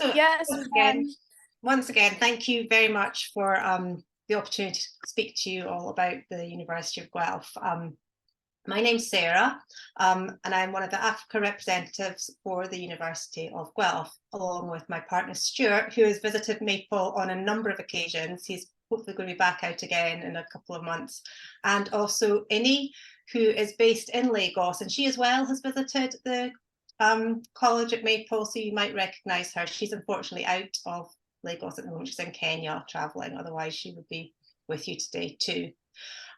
So Yes, once again, thank you very much for the opportunity to speak to you all about the University of Guelph. My name's Sarah, and I'm one of the Africa representatives for the University of Guelph, along with my partner Stuart, who has visited Maple on a number of occasions. He's hopefully going to be back out again in a couple of months. And also Innie, who is based in Lagos, and she as well has visited the college at Maple, so you might recognise her. She's unfortunately out of Lagos at the moment. She's in Kenya travelling, otherwise she would be with you today too.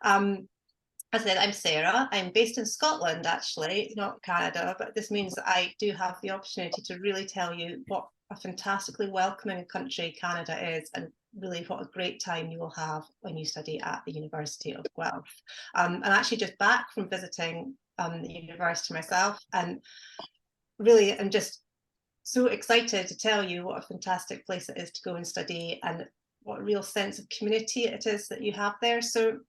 As I said, I'm Sarah. I'm based in Scotland, actually, not Canada, but this means that I do have the opportunity to really tell you what a fantastically welcoming country Canada is, and really what a great time you will have when you study at the University of Guelph. I'm actually just back from visiting the university myself, and really I'm just so excited to tell you what a fantastic place it is to go and study, and what a real sense of community it is that you have there. So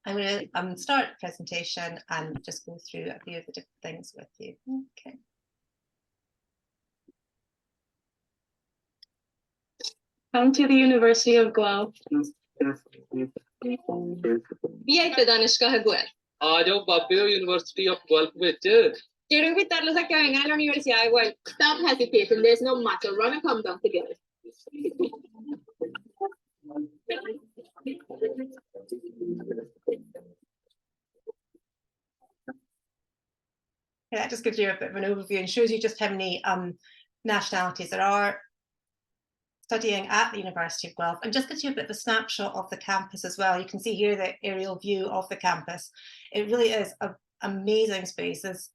I'm going to start the presentation and just go through a few of the different things with you. Okay. Come to the University of Guelph. Bienvenido دانشگاه گوئلف. آجاؤ बाबे University of Guelph ਵਿੱਚ Quiero invitarlos a que vengan a la Universidad de Guelph. Stop hesitating. There's no matter. Run and come down together. Yeah, that just gives you a bit of an overview and shows you just how many nationalities there are studying at the University of Guelph, and just gives you a bit of a snapshot of the campus as well. You can see here the aerial view of the campus. It really is an amazing space. There's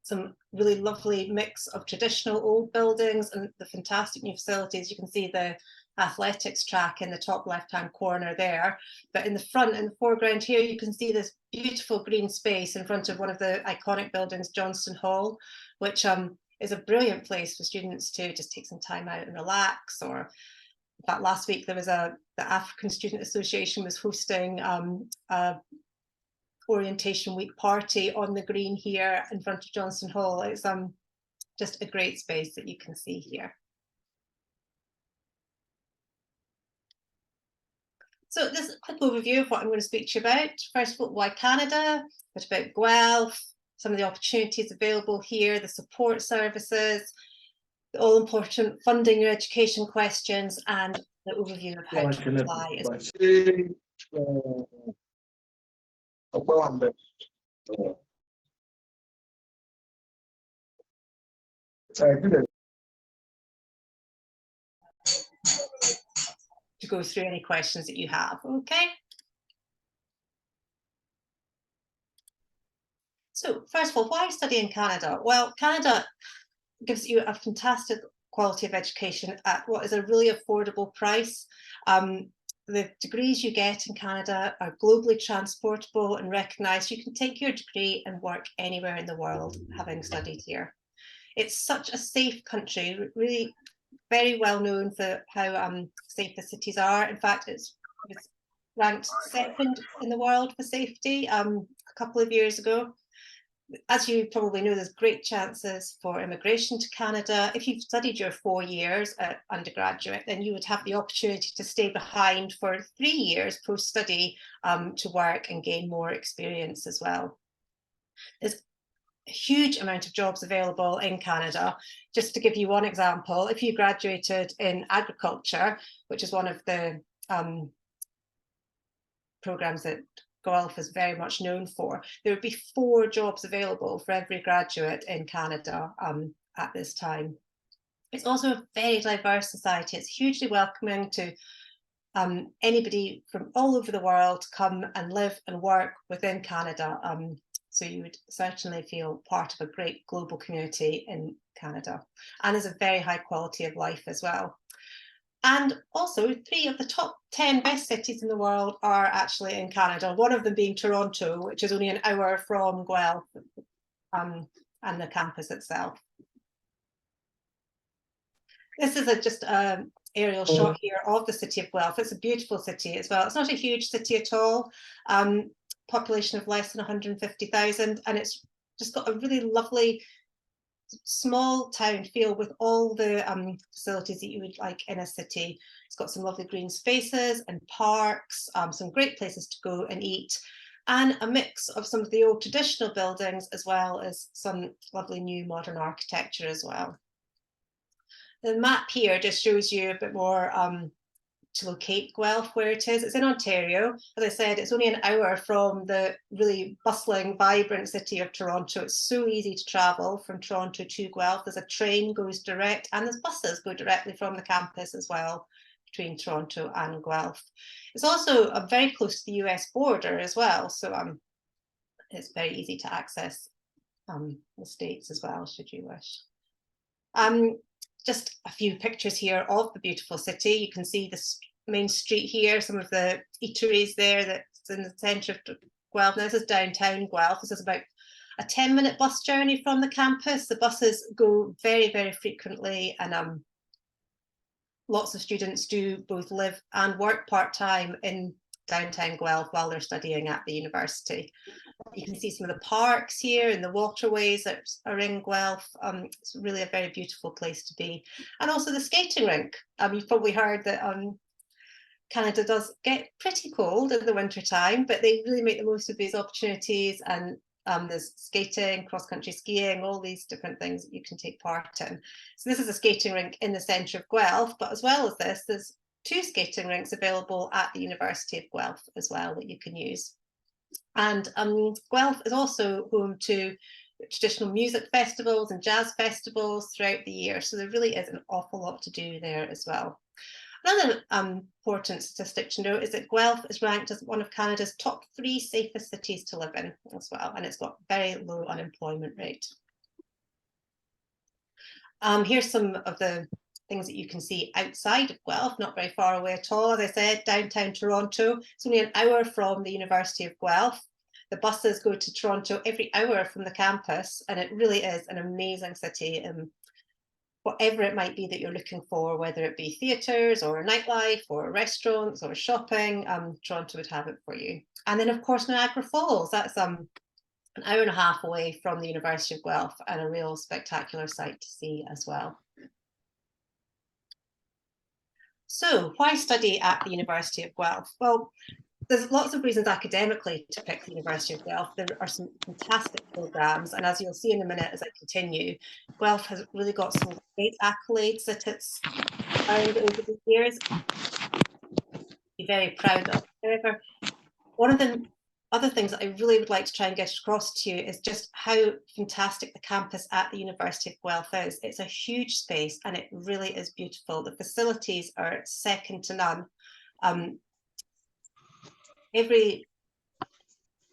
some really lovely mix of traditional old buildings and the fantastic new facilities. You can see the athletics track in the top left-hand corner there, but in the front, in the foreground here, you can see this beautiful green space in front of one of the iconic buildings, Johnston Hall, which is a brilliant place for students to just take some time out and relax. Or in fact, last week there was the African Student Association was hosting a orientation week party on the green here in front of Johnston Hall. It's just a great space that you can see here. So this is a quick overview of what I'm going to speak to you about. First of all, why Canada, a bit about Guelph, some of the opportunities available here, the support services, the all-important funding your education questions, and the overview of how to apply as to go through any questions that you have. Okay. So first of all, why study in Canada? Well, Canada gives you a fantastic quality of education at what is a really affordable price. The degrees you get in Canada are globally transportable and recognised. You can take your degree and work anywhere in the world having studied here. It's such a safe country, really very well known for how safe the cities are. In fact, it's ranked second in the world for safety a couple of years ago. As you probably know, there's great chances for immigration to Canada. If you've studied your 4 years at undergraduate, then you would have the opportunity to stay behind for 3 years post-study to work and gain more experience as well. There's a huge amount of jobs available in Canada. Just to give you one example, if you graduated in agriculture, which is one of the programs that Guelph is very much known for, there would be 4 jobs available for every graduate in Canada at this time. It's also a very diverse society. It's hugely welcoming to anybody from all over the world to come and live and work within Canada. So you would certainly feel part of a great global community in Canada. And there's a very high quality of life as well. And also 3 of the top 10 best cities in the world are actually in Canada, one of them being Toronto, which is only an hour from Guelph and the campus itself. This is just an aerial shot here of the city of Guelph. It's a beautiful city as well. It's not a huge city at all, population of less than 150,000, and it's just got a really lovely small town feel with all the facilities that you would like in a city. It's got some lovely green spaces and parks, some great places to go and eat, and a mix of some of the old traditional buildings as well as some lovely new modern architecture as well. The map here just shows you a bit more to locate Guelph where it is. It's in Ontario. As I said, it's only an hour from the really bustling, vibrant city of Toronto. It's so easy to travel from Toronto to Guelph. There's a train goes direct, and there's buses go directly from the campus as well between Toronto and Guelph. It's also very close to the US border as well, so it's very easy to access the States as well, should you wish. Just a few pictures here of the beautiful city. You can see the main street here, some of the eateries there that's in the centre of Guelph. Now, this is downtown Guelph. This is about a 10-minute bus journey from the campus. The buses go very, very frequently, and lots of students do both live and work part-time in downtown Guelph while they're studying at the university. You can see some of the parks here and the waterways that are in Guelph. It's really a very beautiful place to be. And also the skating rink. You've probably heard that Canada does get pretty cold in the winter time, but they really make the most of these opportunities, and there's skating, cross-country skiing, all these different things that you can take part in. So this is a skating rink in the centre of Guelph, but as well as this, there's 2 skating rinks available at the University of Guelph as well that you can use. And Guelph is also home to traditional music festivals and jazz festivals throughout the year. So there really is an awful lot to do there as well. Another important statistic to note is that Guelph is ranked as one of Canada's top 3 safest cities to live in as well, and it's got very low unemployment rate. Here's some of the things that you can see outside of Guelph, not very far away at all. As I said, downtown Toronto, it's only an hour from the University of Guelph. The buses go to Toronto every hour from the campus, and it really is an amazing city. Whatever it might be that you're looking for, whether it be theatres or nightlife or restaurants or shopping, Toronto would have it for you. And then, of course, Niagara Falls, that's an hour and a half away from the University of Guelph, and a real spectacular sight to see as well. So why study at the University of Guelph? Well, there's lots of reasons academically to pick the University of Guelph. There are some fantastic programmes, and as you'll see in a minute as I continue, Guelph has really got some great accolades that it's earned over the years. Be very proud of. However, one of the other things that I really would like to try and get across to you is just how fantastic the campus at the University of Guelph is. It's a huge space and it really is beautiful. The facilities are second to none. Every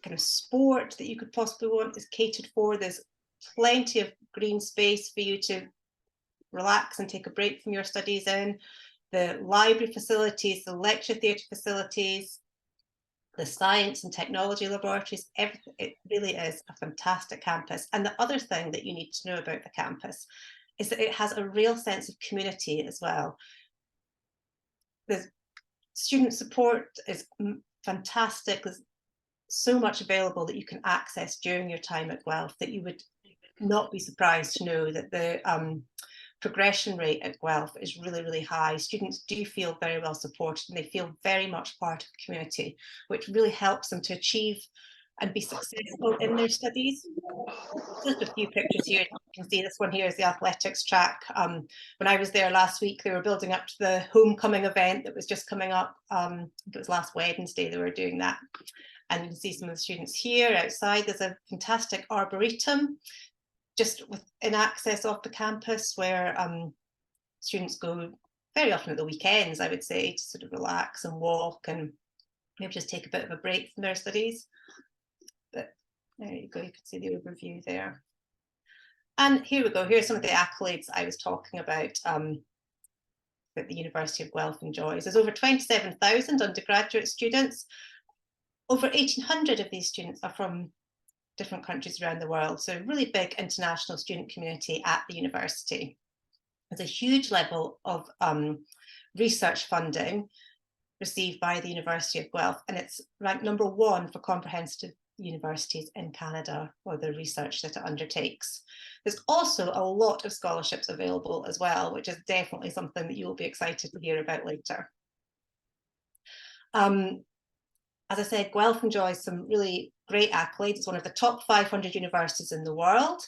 kind of sport that you could possibly want is catered for. There's plenty of green space for you to relax and take a break from your studies in. The library facilities, the lecture theatre facilities, the science and technology laboratories, everything, it really is a fantastic campus. And the other thing that you need to know about the campus is that it has a real sense of community as well. The student support is fantastic. There's so much available that you can access during your time at Guelph that you would not be surprised to know that the progression rate at Guelph is really, really high. Students do feel very well supported and they feel very much part of the community, which really helps them to achieve and be successful in their studies. Just a few pictures here. You can see this one here is the athletics track. When I was there last week, they were building up to the homecoming event that was just coming up. It was last Wednesday they were doing that. And you can see some of the students here outside. There's a fantastic arboretum just in access of the campus where students go very often at the weekends, I would say, to sort of relax and walk and maybe just take a bit of a break from their studies. But there you go, you can see the overview there. And here we go, here's some of the accolades I was talking about that the University of Guelph enjoys. There's over 27,000 undergraduate students. Over 1,800 of these students are from different countries around the world. So a really big international student community at the university. There's a huge level of research funding received by the University of Guelph, and it's ranked #1 for comprehensive universities in Canada, or the research that it undertakes. There's also a lot of scholarships available as well, which is definitely something that you'll be excited to hear about later. As I said, Guelph enjoys some really great accolades. It's one of the top 500 universities in the world,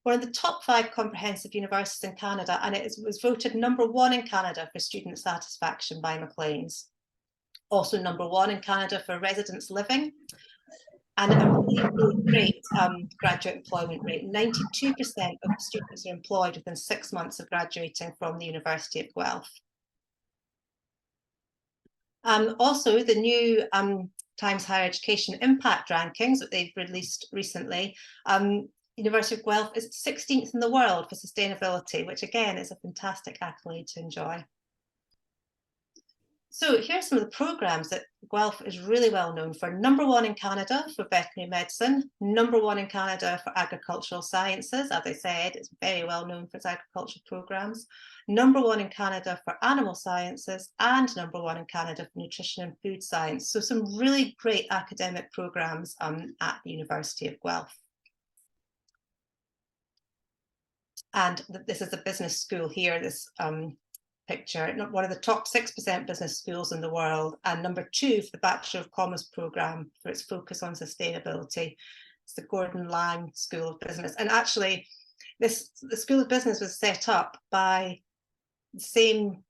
one of the top 5 comprehensive universities in Canada, and it was voted #1 in Canada for student satisfaction by Maclean's. Also #1 in Canada for residence living, and a really great graduate employment rate. 92% of students are employed within 6 months of graduating from the University of Guelph. Also, the new Times Higher Education Impact Rankings that they've released recently, University of Guelph is 16th in the world for sustainability, which again is a fantastic accolade to enjoy. So here's some of the programs that Guelph is really well known for. #1 in Canada for veterinary medicine, #1 in Canada for agricultural sciences. As I said, it's very well known for its agricultural programs. #1 in Canada for animal sciences, and #1 in Canada for nutrition and food science. So some really great academic programs at the University of Guelph. And this is a business school here, this picture, one of the top 6% business schools in the world, and #2 for the Bachelor of Commerce programme for its focus on sustainability. It's the Gordon Laing School of Business. And actually, the School of Business was set up by the same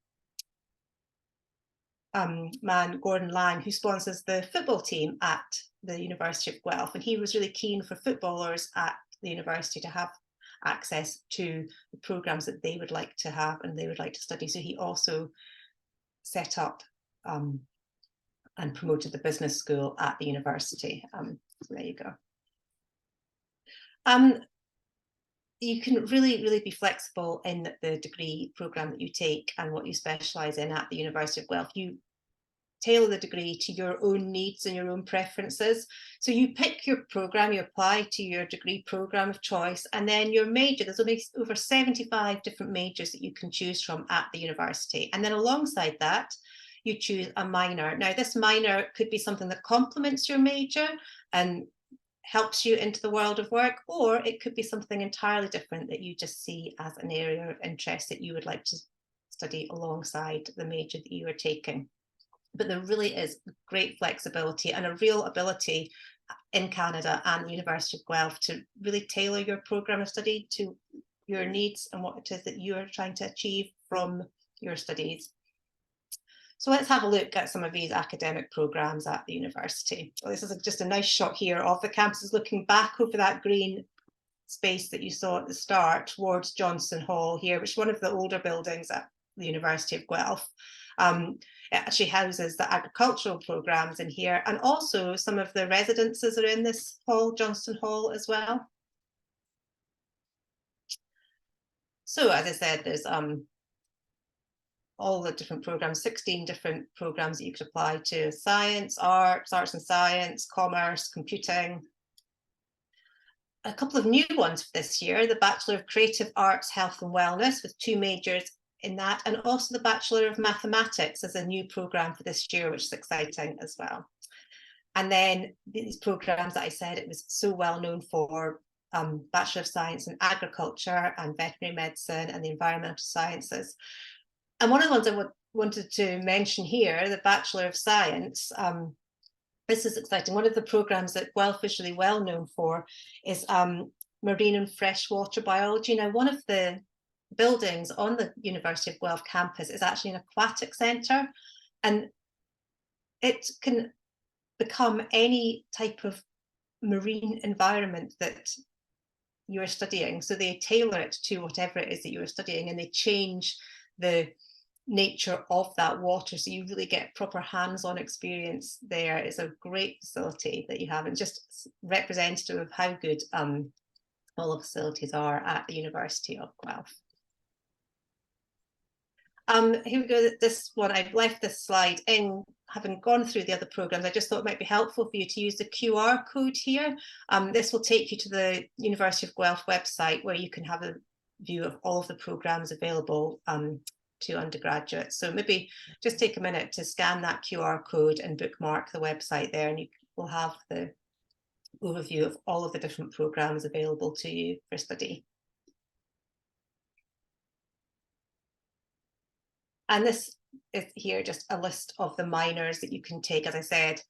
man, Gordon Laing, who sponsors the football team at the University of Guelph. And he was really keen for footballers at the university to have access to the programs that they would like to have and they would like to study. So he also set up and promoted the business school at the university. So there you go. You can really be flexible in the degree program that you take and what you specialise in at the University of Guelph. You tailor the degree to your own needs and your own preferences. So you pick your program, you apply to your degree program of choice, and then your major, there's over 75 different majors that you can choose from at the university. And then alongside that, you choose a minor. Now, this minor could be something that complements your major and helps you into the world of work, or it could be something entirely different that you just see as an area of interest that you would like to study alongside the major that you are taking. But there really is great flexibility and a real ability in Canada and the University of Guelph to really tailor your programme of study to your needs and what it is that you are trying to achieve from your studies. So let's have a look at some of these academic programmes at the university. Well, this is just a nice shot here of the campuses looking back over that green space that you saw at the start towards Johnson Hall here, which is one of the older buildings at the University of Guelph. It actually houses the agricultural programmes in here, and also some of the residences are in this hall, Johnston Hall, as well. So as I said, there's all the different programmes, 16 different programmes that you could apply to: science, arts and science, commerce, computing. A couple of new ones for this year: the Bachelor of Creative Arts, Health and Wellness, with 2 majors in that, and also the Bachelor of Mathematics as a new programme for this year, which is exciting as well. And then these programmes that I said it was so well known for, Bachelor of Science in Agriculture and Veterinary Medicine and the Environmental Sciences. And one of the ones I wanted to mention here, the Bachelor of Science, this is exciting. One of the programmes that Guelph is really well known for is marine and freshwater biology. Now, one of the buildings on the University of Guelph campus is actually an aquatic centre, and it can become any type of marine environment that you're studying. So they tailor it to whatever it is that you're studying, and they change the nature of that water, so you really get proper hands-on experience there. It's a great facility that you have, and just representative of how good all the facilities are at the University of Guelph. Here we go, this one, I've left this slide in, having gone through the other programmes. I just thought it might be helpful for you to use the QR code here. This will take you to the University of Guelph website, where you can have a view of all of the programmes available to undergraduates. So maybe just take a minute to scan that QR code and bookmark the website there, and you will have the overview of all of the different programmes available to you for study. And this is here just a list of the minors that you can take. As I said,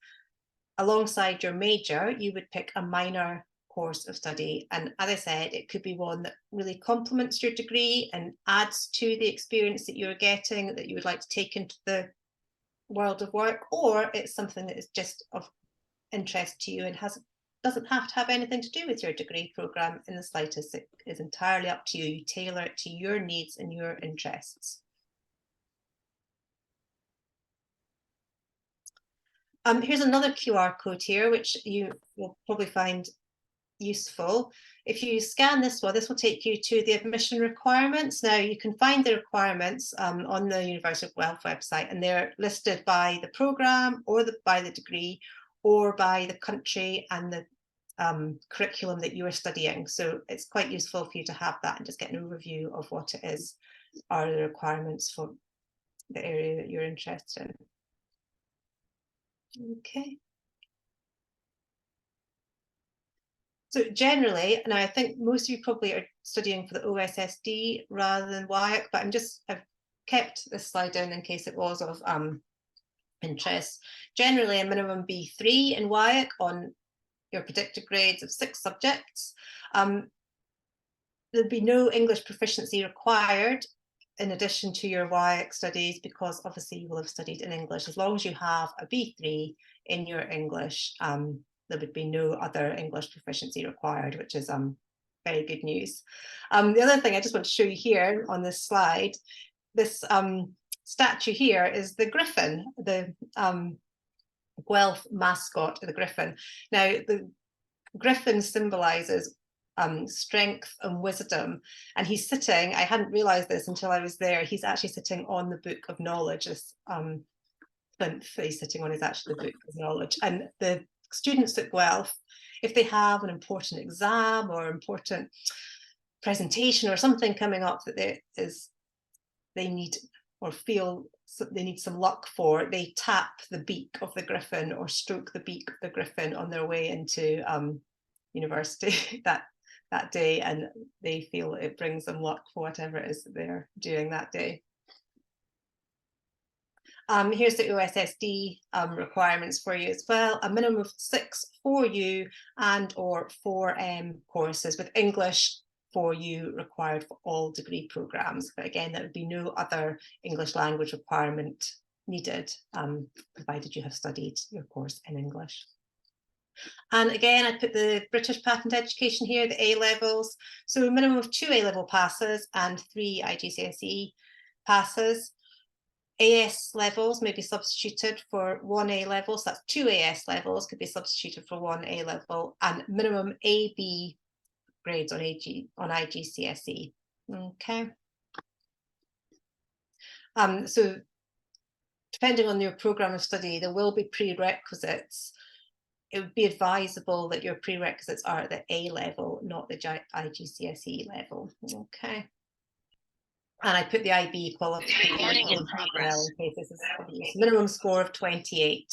alongside your major, you would pick a minor course of study. And as I said, it could be one that really complements your degree and adds to the experience that you're getting that you would like to take into the world of work, or it's something that is just of interest to you and doesn't have to have anything to do with your degree programme in the slightest. It is entirely up to you. You tailor it to your needs and your interests. Here's another QR code here, which you will probably find useful. If you scan this one, this will take you to the admission requirements. Now you can find the requirements on the University of Guelph website, and they're listed by the programme or by the degree or by the country and the curriculum that you are studying. So it's quite useful for you to have that and just get an overview of what it is are the requirements for the area that you're interested in. Okay. So generally, now I think most of you probably are studying for the OSSD rather than WIAC, but I've kept this slide down in case it was of interest. Generally, a minimum B3 in WIAC on your predicted grades of 6 subjects. There'd be no English proficiency required in addition to your WIAC studies, because obviously you will have studied in English. As long as you have a B3 in your English, there would be no other English proficiency required, which is very good news. The other thing I just want to show you here on this slide, this statue here is the griffin, the Guelph mascot, the griffin. Now, the griffin symbolises strength and wisdom, and he's sitting, I hadn't realised this until I was there, he's actually sitting on the book of knowledge. This plinth that he's sitting on is actually the book of knowledge. And the students at Guelph, if they have an important exam or important presentation or something coming up that they need or feel they need some luck for, they tap the beak of the griffin or stroke the beak of the griffin on their way into university that day, and they feel it brings them luck for whatever it is that they're doing that day. Here's the OSSD requirements for you as well. A minimum of 6 4U and or 4M courses, with English 4U required for all degree programmes. But again, there would be no other English language requirement needed, provided you have studied your course in English. And again, I put the British Patent Education here, the A levels. So a minimum of 2 A level passes and 3 IGCSE passes. AS levels may be substituted for 1 A level, so that's 2 AS levels could be substituted for 1 A level, and minimum AB grades on IGCSE. Okay. So depending on your programme of study, there will be prerequisites. It would be advisable that your prerequisites are at the A level, not the IGCSE level. Okay. And I put the IB qualification in well, in case this is minimum score of 28,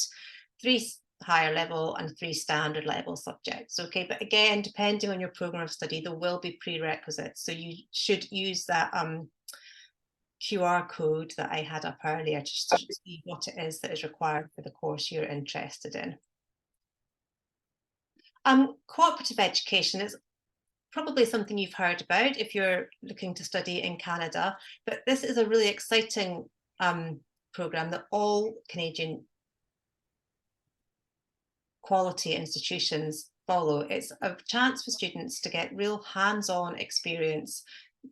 3 higher level and 3 standard level subjects. Okay, but again, depending on your programme of study, there will be prerequisites. So you should use that QR code that I had up earlier to see what it is that is required for the course you're interested in. Cooperative education is probably something you've heard about if you're looking to study in Canada, but this is a really exciting programme that all Canadian quality institutions follow. It's a chance for students to get real hands-on experience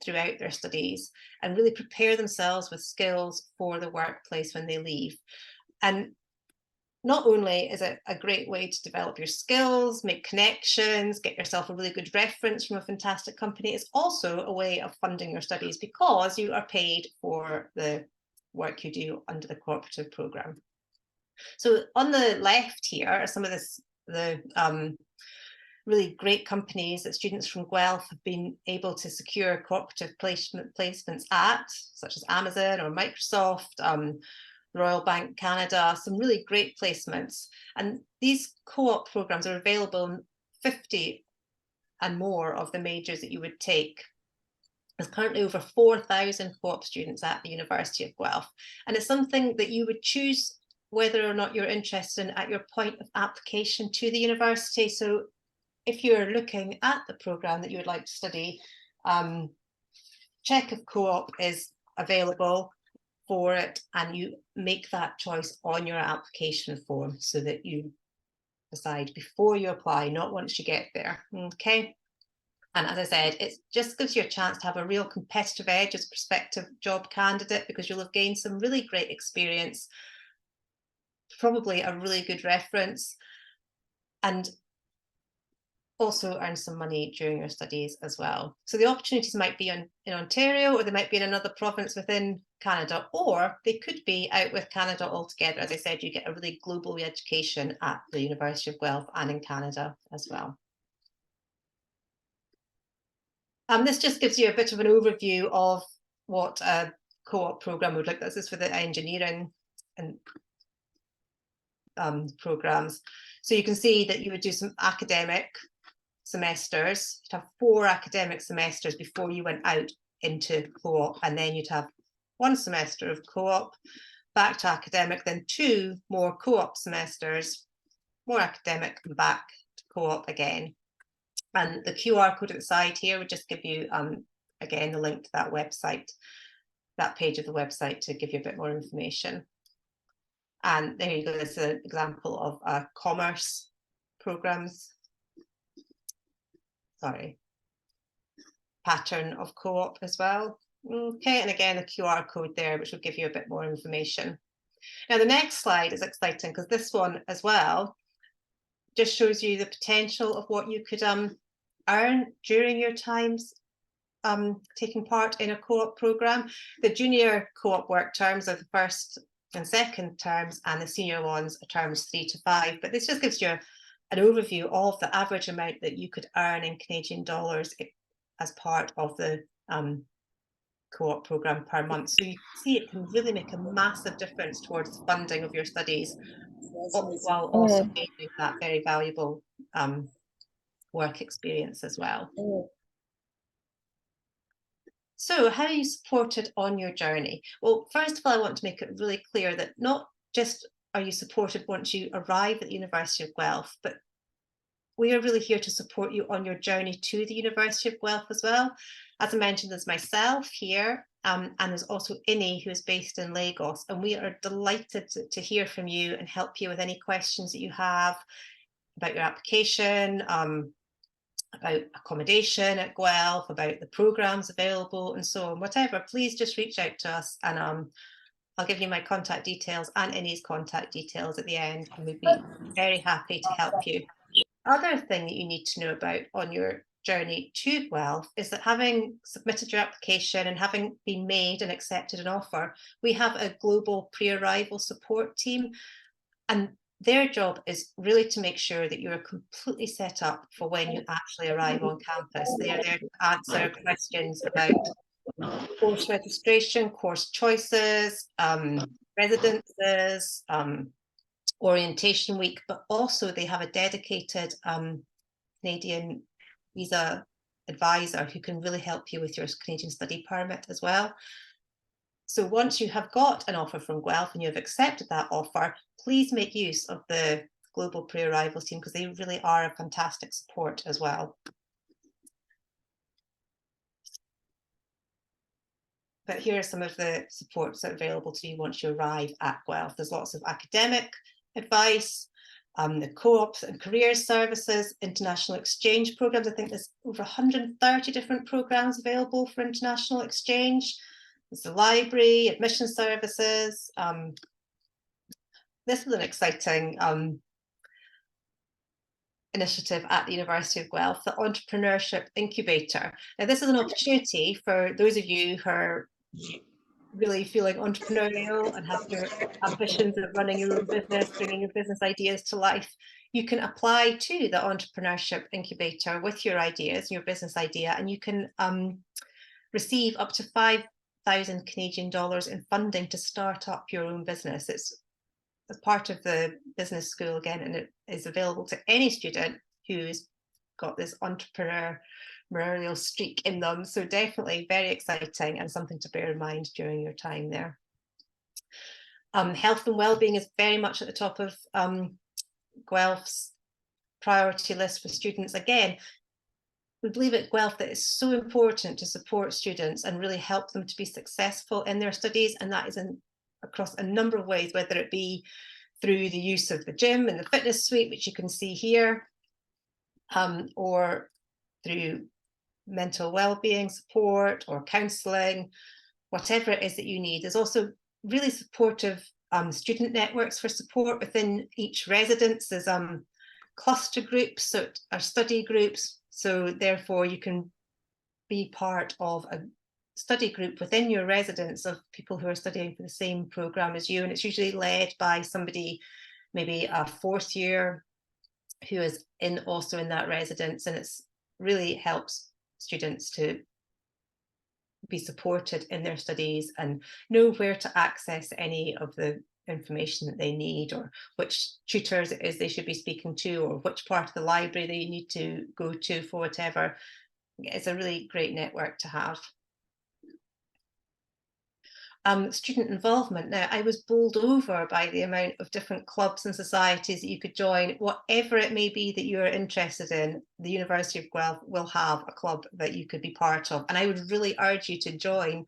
throughout their studies and really prepare themselves with skills for the workplace when they leave. And not only is it a great way to develop your skills, make connections, get yourself a really good reference from a fantastic company, it's also a way of funding your studies because you are paid for the work you do under the cooperative programme. So on the left here are some of the really great companies that students from Guelph have been able to secure cooperative placements at, such as Amazon or Microsoft, Royal Bank Canada, some really great placements. And these co-op programs are available in 50 and more of the majors that you would take There's currently over 4,000 co-op students at the University of Guelph, and it's something that you would choose whether or not you're interested in at your point of application to the university. So if you're looking at the programme that you would like to study, check if co-op is available for it, and you make that choice on your application form so that you decide before you apply, not once you get there. Okay. And as I said, it just gives you a chance to have a real competitive edge as a prospective job candidate, because you'll have gained some really great experience, probably a really good reference, and also earn some money during your studies as well. So the opportunities might be in Ontario, or they might be in another province within Canada, or they could be out with Canada altogether. As I said, you get a really global education at the University of Guelph and in Canada as well. This just gives you a bit of an overview of what a co-op programme would look like. This is for the engineering and programmes. So you can see that you would do some academic semesters. You'd have 4 academic semesters before you went out into co-op, and then you'd have 1 semester of co-op, back to academic, then 2 more co-op semesters, more academic, and back to co-op again. And the QR code at the side here would just give you, again, the link to that website, that page of the website, to give you a bit more information. And there you go, this is an example of commerce programs. Sorry, pattern of co-op as well. Okay, and again, a QR code there, which will give you a bit more information. Now, the next slide is exciting, because this one as well just shows you the potential of what you could earn during your times taking part in a co-op programme. The junior co-op work terms are the first and second terms, and the senior ones are terms 3 to 5. But this just gives you an overview of the average amount that you could earn in Canadian dollars as part of the co-op programme per month. So you see it can really make a massive difference towards the funding of your studies, while also gaining that very valuable work experience as well. So how are you supported on your journey? Well, first of all, I want to make it really clear that not just are you supported once you arrive at the University of Guelph, but we are really here to support you on your journey to the University of Guelph as well. As I mentioned, there's myself here, and there's also Innie, who is based in Lagos, and we are delighted to hear from you and help you with any questions that you have about your application, about accommodation at Guelph, about the programmes available, and so on. Whatever, please just reach out to us, and I'll give you my contact details and Innie's contact details at the end, and we'd be very happy to help you. Other thing that you need to know about on your journey to Guelph is that, having submitted your application and having been made and accepted an offer, we have a global pre-arrival support team, and their job is really to make sure that you're completely set up for when you actually arrive on campus. They are there to answer questions about course registration, course choices, residences, orientation week, but also they have a dedicated Canadian visa advisor who can really help you with your Canadian study permit as well. So once you have got an offer from Guelph and you have accepted that offer, please make use of the global pre-arrival team, because they really are a fantastic support as well. But here are some of the supports that are available to you once you arrive at Guelph. There's lots of academic advice, the co-ops and career services, international exchange programs. I think there's over 130 different programs available for international exchange. There's the library, admission services. This is an exciting initiative at the University of Guelph, the Entrepreneurship Incubator. Now, this is an opportunity for those of you who are really feeling entrepreneurial and have your ambitions of running your own business, bringing your business ideas to life. You can apply to the Entrepreneurship Incubator with your ideas, your business idea, and you can receive up to 5,000 Canadian dollars in funding to start up your own business. It's as part of the business school again, and it is available to any student who's got this entrepreneur entrepreneurial streak in them. So definitely very exciting and something to bear in mind during your time there. Health and wellbeing is very much at the top of Guelph's priority list for students. Again, we believe at Guelph that it's so important to support students and really help them to be successful in their studies, and that is across a number of ways, whether it be through the use of the gym and the fitness suite, which you can see here, or through mental well-being support or counselling, whatever it is that you need. There's also really supportive student networks for support within each residence. There's cluster groups, so are study groups, so therefore you can be part of a study group within your residence of people who are studying for the same programme as you, and it's usually led by somebody, maybe a fourth year, who is also in that residence, and it's really helps students to be supported in their studies and know where to access any of the information that they need, or which tutors it is they should be speaking to, or which part of the library they need to go to for whatever. It's a really great network to have. Student involvement. Now, I was bowled over by the amount of different clubs and societies that you could join. Whatever it may be that you're interested in, the University of Guelph will have a club that you could be part of. And I would really urge you to join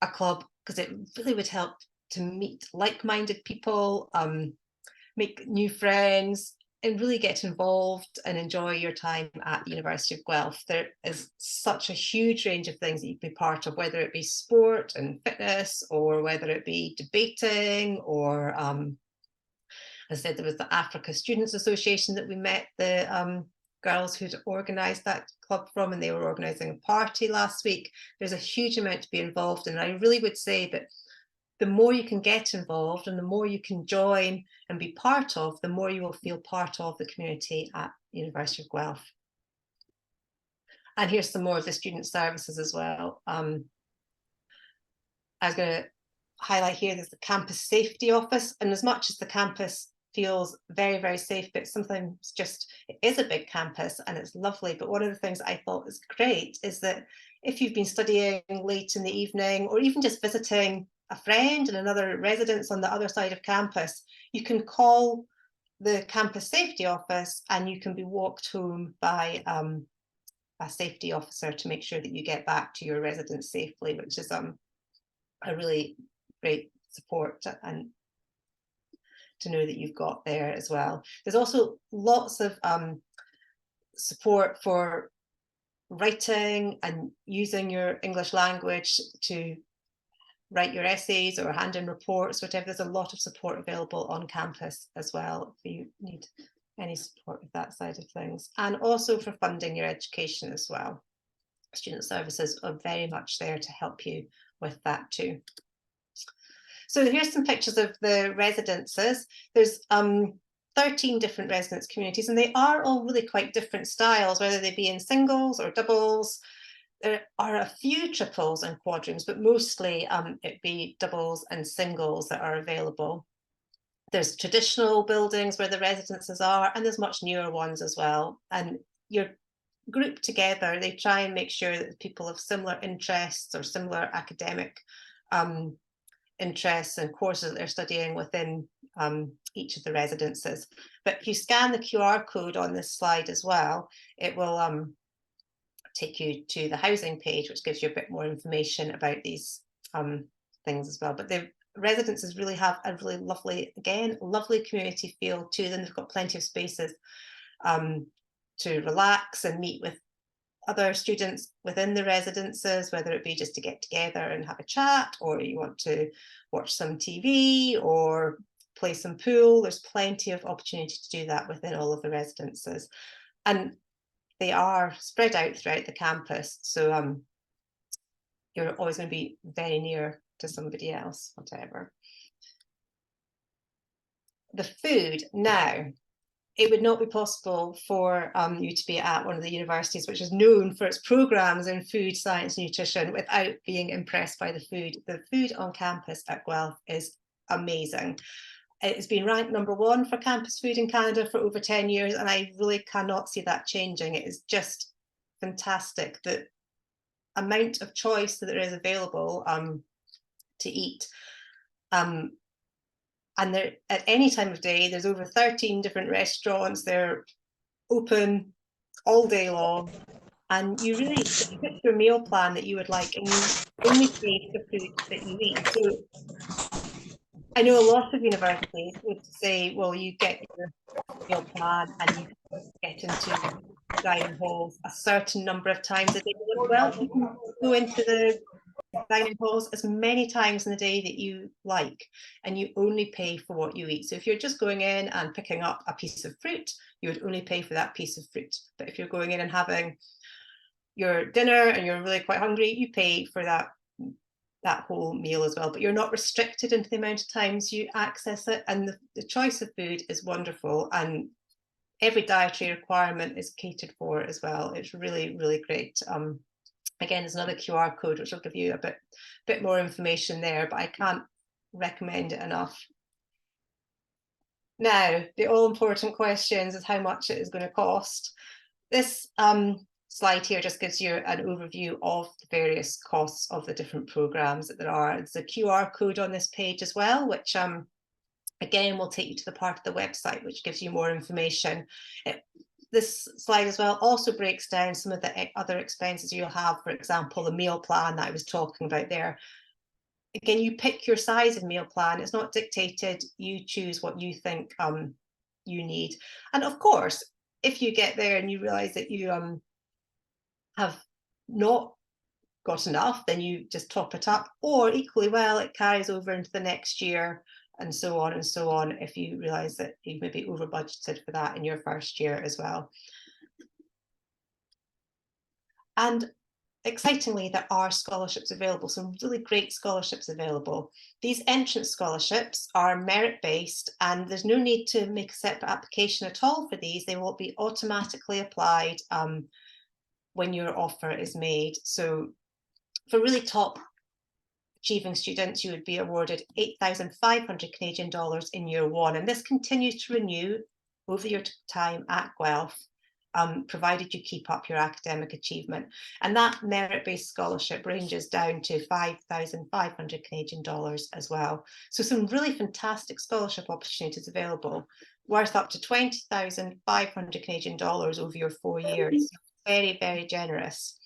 a club, because it really would help to meet like-minded people, make new friends, and really get involved and enjoy your time at the University of Guelph. There is such a huge range of things that you can be part of, whether it be sport and fitness, or whether it be debating, or as I said, there was the Africa Students Association that we met the girls who'd organised that club from, and they were organising a party last week. There's a huge amount to be involved in. I really would say that the more you can get involved and the more you can join and be part of, the more you will feel part of the community at the University of Guelph. And here's some more of the student services as well. I was going to highlight here, there's the campus safety office, and as much as the campus feels very, very safe, but sometimes just, it is a big campus and it's lovely, but one of the things I thought was great is that if you've been studying late in the evening, or even just visiting a friend in another residence on the other side of campus, you can call the campus safety office and you can be walked home by a safety officer to make sure that you get back to your residence safely, which is a really great support and to know that you've got there as well. There's also lots of support for writing and using your English language to write your essays or hand in reports, whatever. There's a lot of support available on campus as well if you need any support with that side of things, and also for funding your education as well. Student services are very much there to help you with that too. So here's some pictures of the residences. There's 13 different residence communities, and they are all really quite different styles, whether they be in singles or doubles. There are a few triples and quadrants, but mostly it be doubles and singles that are available. There's traditional buildings where the residences are, and there's much newer ones as well. And you're grouped together. They try and make sure that people have similar interests or similar academic interests and courses that they're studying within each of the residences. But if you scan the QR code on this slide as well, it will take you to the housing page, which gives you a bit more information about these things as well. But the residences really have a really lovely, again, lovely community feel to them. They've got plenty of spaces to relax and meet with other students within the residences, whether it be just to get together and have a chat, or you want to watch some TV or play some pool. There's plenty of opportunity to do that within all of the residences. And they are spread out throughout the campus, so you're always going to be very near to somebody else, whatever. The food now. It would not be possible for you to be at one of the universities which is known for its programmes in food, science, nutrition without being impressed by the food. The food on campus at Guelph is amazing. It's been ranked #1 for campus food in Canada for over 10 years, and I really cannot see that changing. It is just fantastic. The amount of choice that there is available to eat. And there, at any time of day, there's over 13 different restaurants. They're open all day long. And you really pick your meal plan that you would like, and you only pay for food that you eat. So I know a lot of universities would say, well, you get your meal plan and you get into dining halls a certain number of times a day. Well, you can go into the dining halls as many times in the day that you like, and you only pay for what you eat. So if you're just going in and picking up a piece of fruit, you would only pay for that piece of fruit. But if you're going in and having your dinner and you're really quite hungry, you pay for that whole meal as well, but you're not restricted into the amount of times you access it. And the choice of food is wonderful, and every dietary requirement is catered for as well. It's really, really great. Again, there's another QR code which will give you a bit more information there, but I can't recommend it enough. Now, the all-important questions is how much it is going to cost. This slide here just gives you an overview of the various costs of the different programs that there are. There's a QR code on this page as well, which again will take you to the part of the website which gives you more information. This slide as well also breaks down some of the other expenses you'll have, for example, the meal plan that I was talking about there. Again, you pick your size of meal plan. It's not dictated. You choose what you think you need. And of course, if you get there and you realize that you have not got enough, then you just top it up, or equally well, it carries over into the next year, and so on and so on, if you realize that you maybe over budgeted for that in your first year as well. And excitingly, there are scholarships available, some really great scholarships available. These entrance scholarships are merit-based, and there's no need to make a separate application at all for these. They will be automatically applied when your offer is made. So for really top achieving students, you would be awarded 8,500 Canadian dollars in year one, and this continues to renew over your time at Guelph, provided you keep up your academic achievement. And that merit-based scholarship ranges down to 5,500 Canadian dollars as well. So some really fantastic scholarship opportunities available, worth up to 20,500 Canadian dollars over your 4 years. Very, very generous.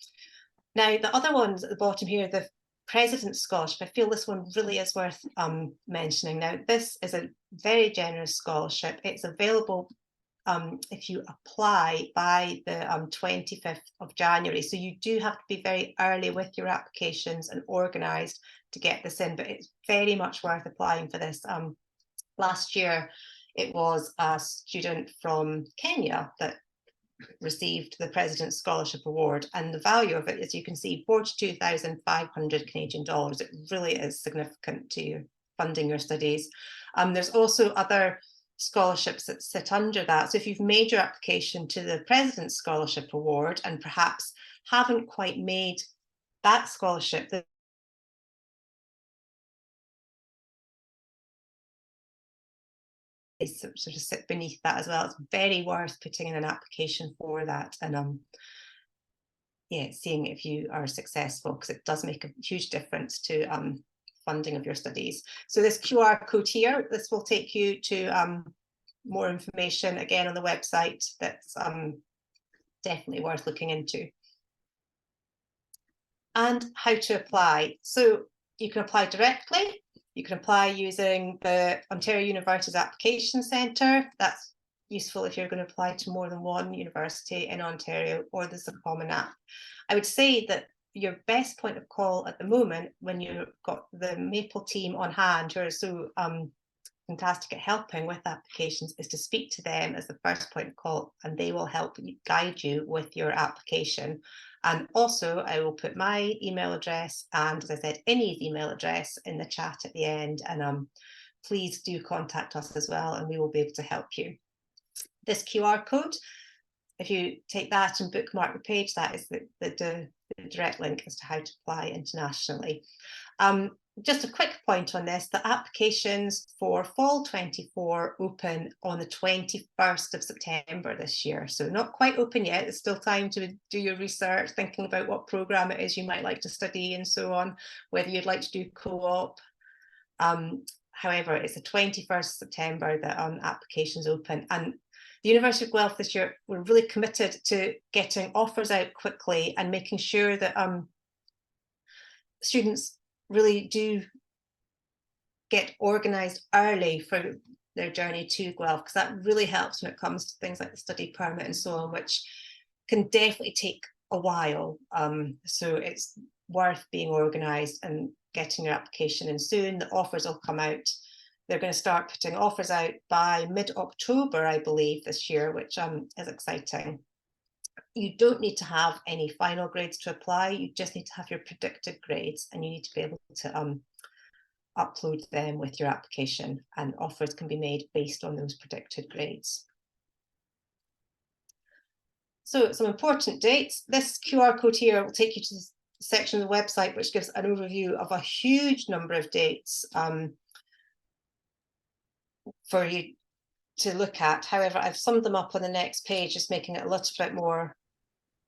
Now, the other ones at the bottom here, the President's Scholarship, I feel this one really is worth mentioning. Now, this is a very generous scholarship. It's available if you apply by the 25th of January. So you do have to be very early with your applications and organised to get this in, but it's very much worth applying for this. Last year, it was a student from Kenya that received the President's Scholarship Award, and the value of it, as you can see, 42,500 Canadian dollars. It really is significant to funding your studies. There's also other scholarships that sit under that. So if you've made your application to the President's Scholarship Award and perhaps haven't quite made that scholarship, sort of sit beneath that as well. It's very worth putting in an application for that, and yeah, seeing if you are successful, because it does make a huge difference to funding of your studies. So this QR code here, this will take you to more information again on the website. That's definitely worth looking into. And how to apply. So you can apply directly. You can apply using the Ontario University's Application Centre. That's useful if you're going to apply to more than one university in Ontario, or there's a common app. I would say that your best point of call at the moment, when you've got the Maple team on hand, who are so fantastic at helping with applications, is to speak to them as the first point of call, and they will help guide you with your application. And also, I will put my email address and, as I said, Innie's email address in the chat at the end. And please do contact us as well, and we will be able to help you. This QR code, if you take that and bookmark the page, that is the direct link as to how to apply internationally. Just a quick point on this, the applications for fall 24 open on the 21st of September this year. So not quite open yet, there's still time to do your research, thinking about what programme it is you might like to study and so on, whether you'd like to do co-op. However, it's the 21st of September that applications open. And the University of Guelph this year, we're really committed to getting offers out quickly and making sure that students really do get organised early for their journey to Guelph, because that really helps when it comes to things like the study permit and so on, which can definitely take a while. So it's worth being organised and getting your application in soon. The offers will come out. They're going to start putting offers out by mid-October, I believe, this year, which is exciting. You don't need to have any final grades to apply. You just need to have your predicted grades, and you need to be able to upload them with your application, and offers can be made based on those predicted grades. So some important dates. This QR code here will take you to the section of the website which gives an overview of a huge number of dates for you to look at. However, I've summed them up on the next page, just making it a little bit more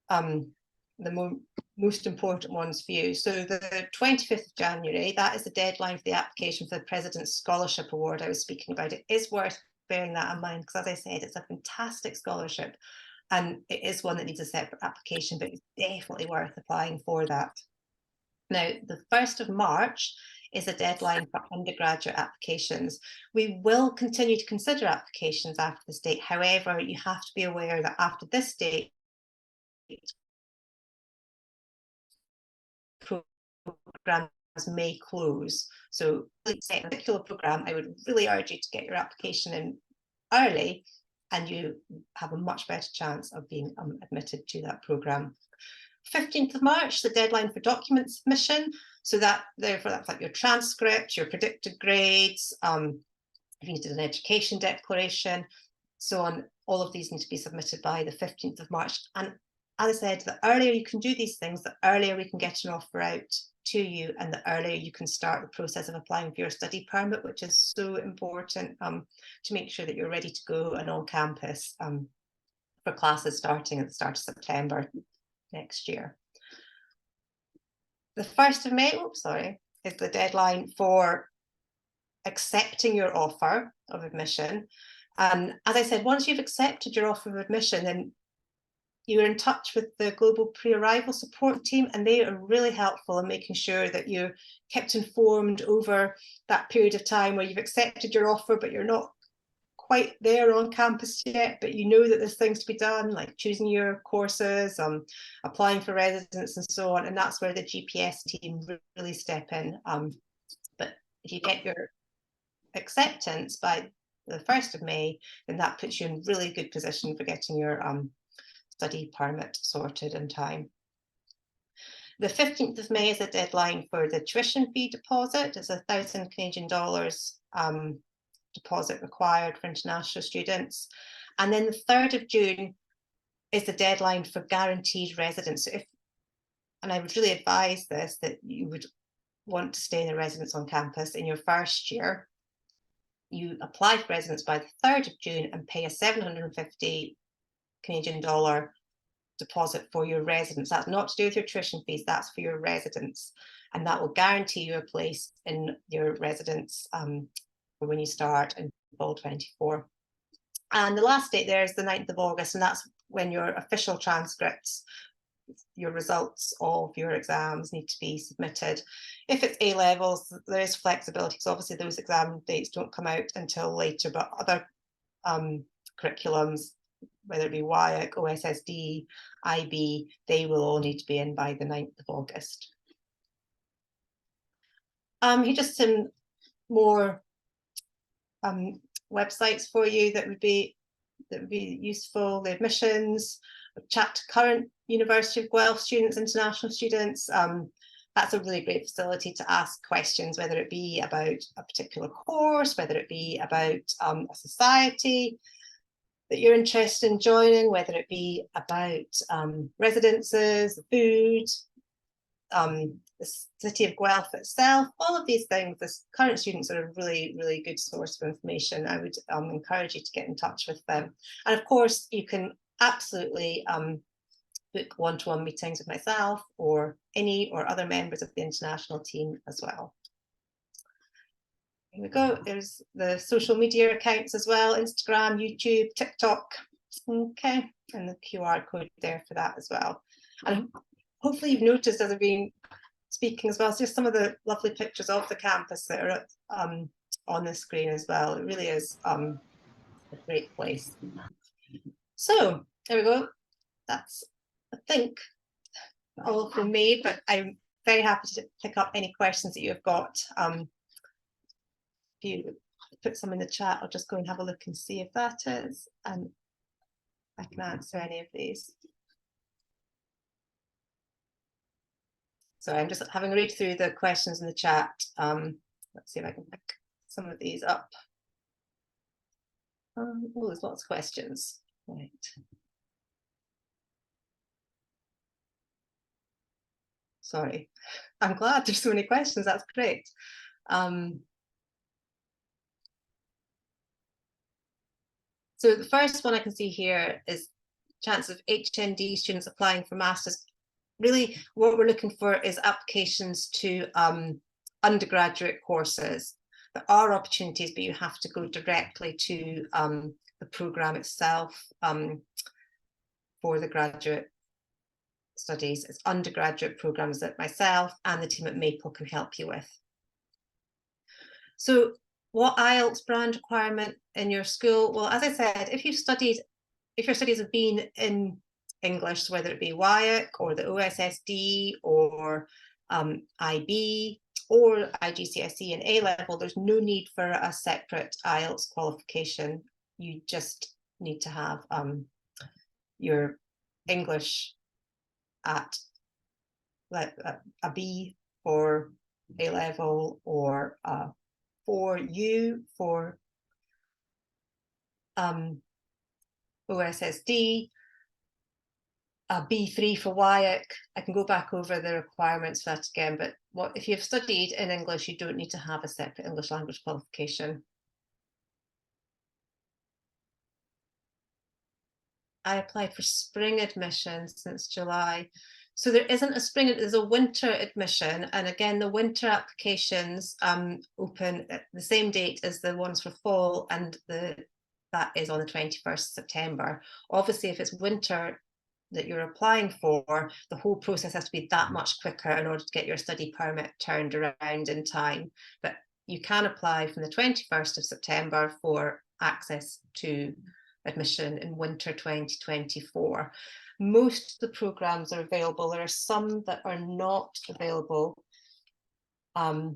the most important ones for you. So the 25th of January, that is the deadline for the application for the President's Scholarship Award I was speaking about. It is worth bearing that in mind, because as I said, it's a fantastic scholarship and it is one that needs a separate application, but it's definitely worth applying for that. Now, the 1st of March is the deadline for undergraduate applications. We will continue to consider applications after this date. However, you have to be aware that after this date, programs may close. So a particular programme, I would really urge you to get your application in early, and you have a much better chance of being admitted to that programme. 15th of March, the deadline for document submission. So therefore that's like your transcript, your predicted grades, if you needed an education declaration, so on. All of these need to be submitted by the 15th of March. And as I said, the earlier you can do these things, the earlier we can get an offer out to you, and the earlier you can start the process of applying for your study permit, which is so important to make sure that you're ready to go and on campus for classes starting at the start of September next year. The 1st of May, is the deadline for accepting your offer of admission. As I said, once you've accepted your offer of admission, then you're in touch with the Global Pre-Arrival Support Team, and they are really helpful in making sure that you're kept informed over that period of time where you've accepted your offer, but you're not quite there on campus yet, but you know that there's things to be done, like choosing your courses, applying for residence and so on. And that's where the GPS team really step in. But if you get your acceptance by the 1st of May, then that puts you in really good position for getting your study permit sorted in time. The 15th of May is a deadline for the tuition fee deposit. It's $1,000 Canadian deposit required for international students. And then the 3rd of June is the deadline for guaranteed residence. And I would really advise this, that you would want to stay in a residence on campus in your first year. You apply for residence by the 3rd of June and pay a $750 Canadian deposit for your residence. That's not to do with your tuition fees, that's for your residence. And that will guarantee you a place in your residence for when you start in fall 24. And the last date there is the 9th of August, and that's when your official transcripts, your results of your exams need to be submitted. If it's A-levels, there is flexibility, because obviously those exam dates don't come out until later, but other curriculums, whether it be WIAC, OSSD, IB, they will all need to be in by the 9th of August. Here's just some more websites for you that would be useful. The admissions, chat to current University of Guelph students, international students. That's a really great facility to ask questions, whether it be about a particular course, whether it be about a society that you're interested in joining, whether it be about residences, food, the city of Guelph itself, all of these things, the current students are a really, really good source of information. I would encourage you to get in touch with them. And of course, you can absolutely book one-to-one meetings with myself or any or other members of the international team as well. Here we go. There's the social media accounts as well, Instagram, YouTube, TikTok. Okay, and the QR code there for that as well. And hopefully you've noticed as I've been speaking as well, so just some of the lovely pictures of the campus that are on the screen as well. It really is a great place. So there we go. That's, I think, all from me, but I'm very happy to pick up any questions that you've got. If you put some in the chat, I'll just go and have a look and see if that is, and I can answer any of these. So I'm just having a read through the questions in the chat. Let's see if I can pick some of these up. Oh, there's lots of questions. Right. Sorry, I'm glad there's so many questions. That's great. So the first one I can see here is chance of HND students applying for masters. Really, what we're looking for is applications to undergraduate courses. There are opportunities, but you have to go directly to the programme itself for the graduate studies. It's undergraduate programmes that myself and the team at Maple can help you with. So what IELTS brand requirement in your school? Well, as I said, if your studies have been in English, so whether it be WIAC or the OSSD or IB or IGCSE and A-level, there's no need for a separate IELTS qualification. You just need to have your English at a B for A-level or for U for OSSD, a B3 for WIAC. I can go back over the requirements for that again, but if you've studied in English, you don't need to have a separate English language qualification. I applied for spring admission since July. So there isn't a spring, there's a winter admission. And again, the winter applications open at the same date as the ones for fall, and that is on the 21st September. Obviously, if it's winter that you're applying for, the whole process has to be that much quicker in order to get your study permit turned around in time. But you can apply from the 21st of September for access to admission in winter 2024. Most of the programs are available. There are some that are not available. Let's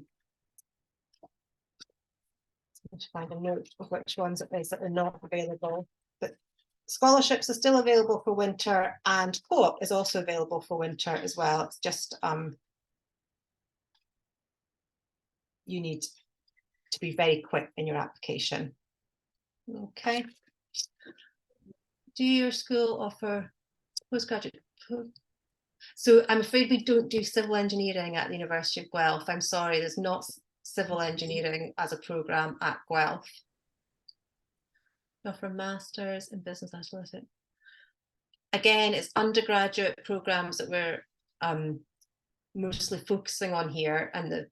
find a note of which ones it is that are not available. But scholarships are still available for winter, and co-op is also available for winter as well. It's just you need to be very quick in your application. Okay. Do your school offer postgraduate? So I'm afraid we don't do civil engineering at the University of Guelph. I'm sorry, there's not civil engineering as a programme at Guelph. We offer masters in business analytics. Again, it's undergraduate programmes that we're mostly focusing on here, and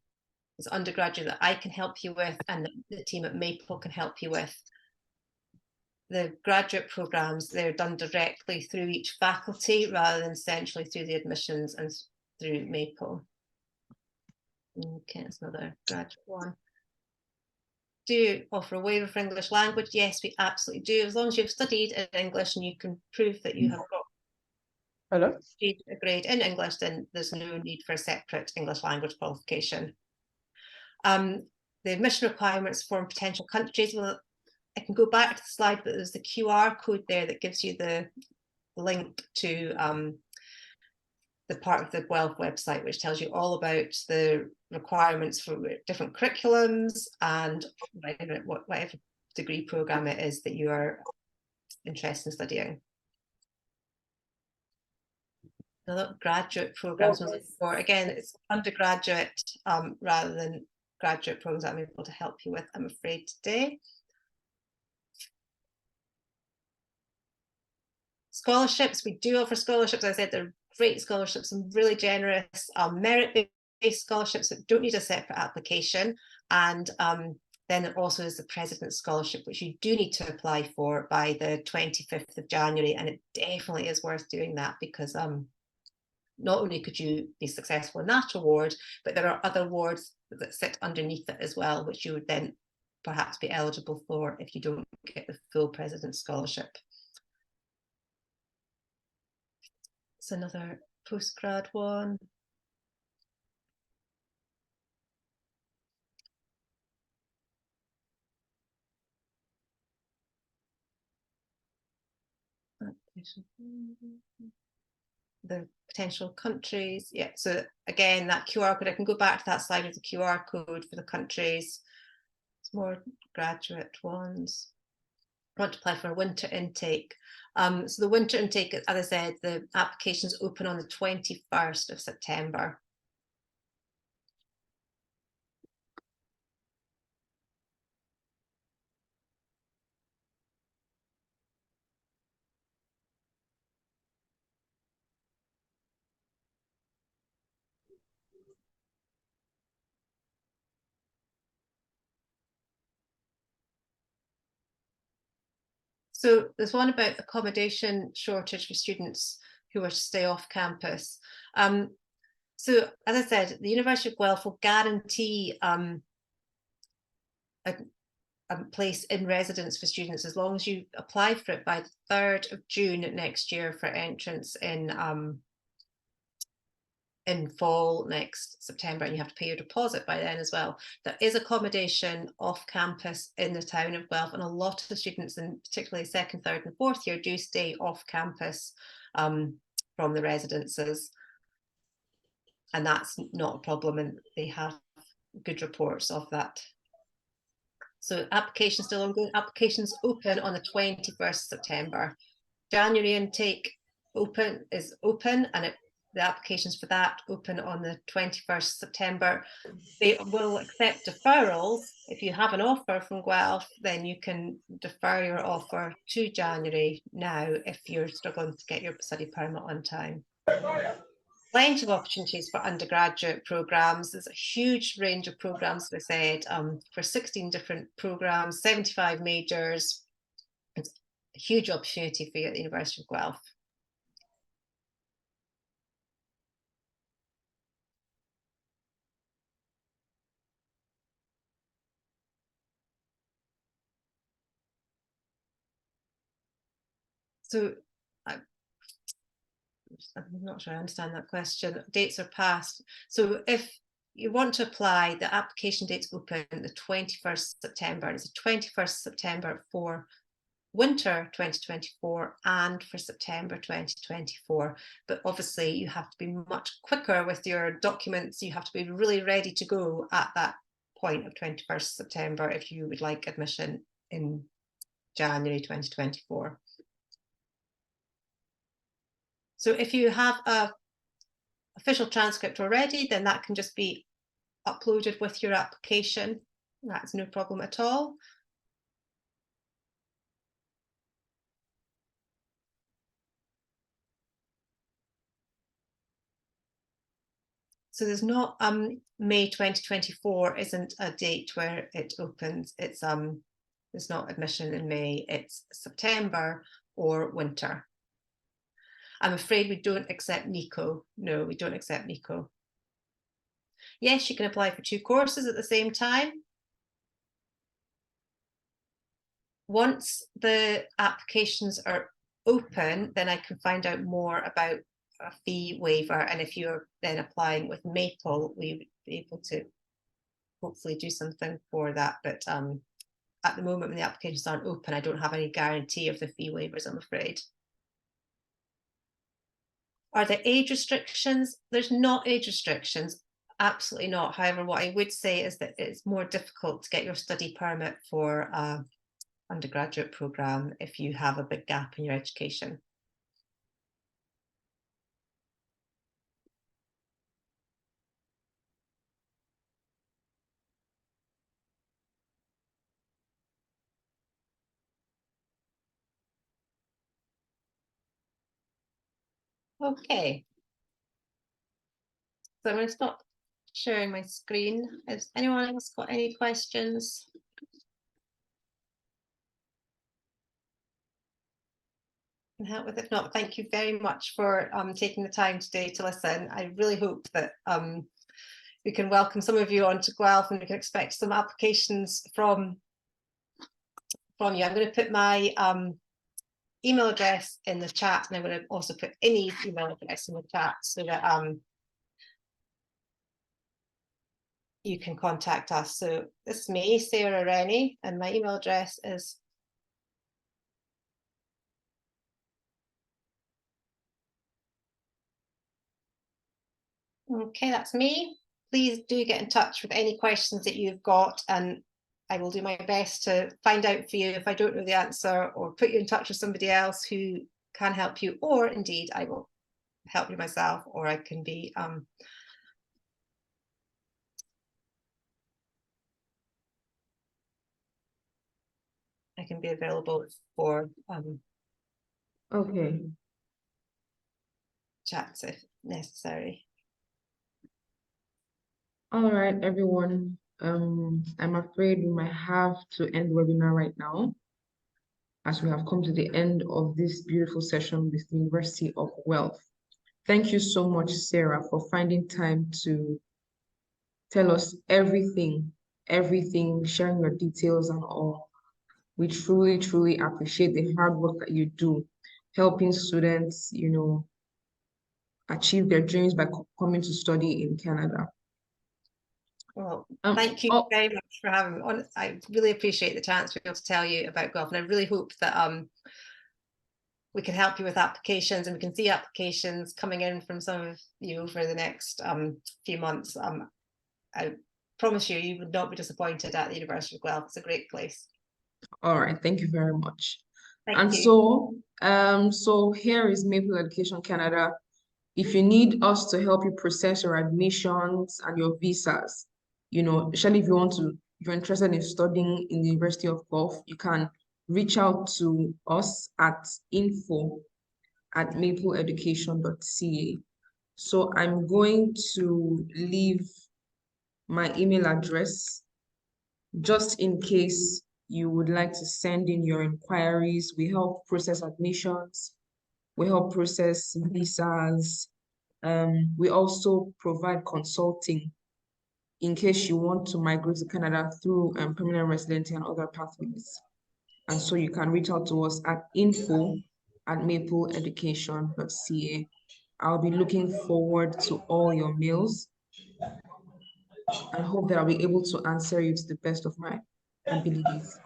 it's undergraduate that I can help you with, and the team at Maple can help you with. The graduate programmes, they're done directly through each faculty rather than centrally through the admissions and through Maple. Okay, that's another graduate one. Do you offer a waiver for English language? Yes, we absolutely do. As long as you've studied in English and you can prove that you have got a grade in English, then there's no need for a separate English language qualification. The admission requirements for potential countries, well, I can go back to the slide, but there's the QR code there that gives you the link to the part of the Guelph website, which tells you all about the requirements for different curriculums and whatever degree programme it is that you are interested in studying. the graduate programs was for. Again, it's undergraduate rather than graduate programs that I'm able to help you with, I'm afraid, today. Scholarships, we do offer scholarships. As I said, they're great scholarships and really generous, merit-based scholarships that don't need a separate application. And then there also is the President's Scholarship, which you do need to apply for by the 25th of January. And it definitely is worth doing that, because not only could you be successful in that award, but there are other awards that sit underneath it as well, which you would then perhaps be eligible for if you don't get the full President's Scholarship. It's another postgrad one. The potential countries, yeah, so again, that QR code, I can go back to that slide with the QR code for the countries. It's more graduate ones. I want to apply for a winter intake. So the winter intake, as I said, the applications open on the 21st of September. So there's one about accommodation shortage for students who are to stay off campus. So as I said, the University of Guelph will guarantee a place in residence for students as long as you apply for it by the 3rd of June next year for entrance in fall next September, and you have to pay your deposit by then as well. There is accommodation off campus in the town of Guelph, and a lot of the students, and particularly 2nd, 3rd and 4th year, do stay off campus from the residences, and that's not a problem, and they have good reports of that. So applications still ongoing. Applications open on the 21st September. January intake is open, and the applications for that open on the 21st September. They will accept deferrals. If you have an offer from Guelph, then you can defer your offer to January now if you're struggling to get your study permit on time. Plenty of opportunities for undergraduate programs. There's a huge range of programs, as I said, for 16 different programs, 75 majors. It's a huge opportunity for you at the University of Guelph. So I'm not sure I understand that question. Dates are passed. So if you want to apply, the application dates open the 21st September. It's the 21st September for winter 2024 and for September 2024. But obviously you have to be much quicker with your documents. You have to be really ready to go at that point of 21st September if you would like admission in January 2024. So if you have a official transcript already, then that can just be uploaded with your application. That's no problem at all. So there's not May 2024 isn't a date where it opens. It's there's not admission in May. It's September or winter. I'm afraid we don't accept NICO. No, we don't accept NICO. Yes, you can apply for 2 courses at the same time. Once the applications are open, then I can find out more about a fee waiver. And if you're then applying with Maple, we would be able to hopefully do something for that. But at the moment, when the applications aren't open, I don't have any guarantee of the fee waivers, I'm afraid. Are there age restrictions? There's not age restrictions, absolutely not. However, what I would say is that it's more difficult to get your study permit for an undergraduate programme if you have a big gap in your education. Okay. So I'm going to stop sharing my screen. Has anyone else got any questions? Can help with it. If not, thank you very much for taking the time today to listen. I really hope that we can welcome some of you onto Guelph and we can expect some applications from you. I'm going to put my email address in the chat, and I'm going to also put any email address in the chat so that you can contact us. So this is me, Sarah Rennie, and my email address is okay, that's me. Please do get in touch with any questions that you've got, and I will do my best to find out for you if I don't know the answer, or put you in touch with somebody else who can help you, or indeed I will help you myself, or I can be available for Okay. chats if necessary. All right, everyone. I'm afraid we might have to end the webinar right now, as we have come to the end of this beautiful session with the University of Guelph. Thank you so much, Sarah, for finding time to tell us everything, sharing your details and all. We truly, truly appreciate the hard work that you do, helping students, you know, achieve their dreams by coming to study in Canada. Well, thank you very much for having me on. I really appreciate the chance to be able to tell you about Guelph, and I really hope that we can help you with applications, and we can see applications coming in from some of you over the next few months. I promise you, you would not be disappointed at the University of Guelph. It's a great place. All right, thank you very much. Thank you. So here is Maple Education Canada. If you need us to help you process your admissions and your visas, you know, especially if you're interested in studying in the University of Guelph, you can reach out to us at info@mapleeducation.ca. So I'm going to leave my email address just in case you would like to send in your inquiries. We help process admissions, we help process visas. We also provide consulting in case you want to migrate to Canada through permanent residency and other pathways. And so you can reach out to us at info@mapleeducation.ca. I'll be looking forward to all your mails and hope that I'll be able to answer you to the best of my abilities.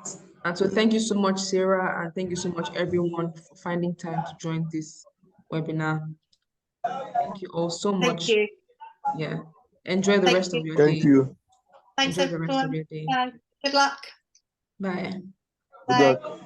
And so thank you so much, Sarah, and thank you so much, everyone, for finding time to join this webinar. Thank you all so much. Thank you. Yeah. Enjoy the rest of your day. Thank you. Thanks, Enjoy the rest of everyone. your day. Bye. Good luck. Bye. Good Bye. luck.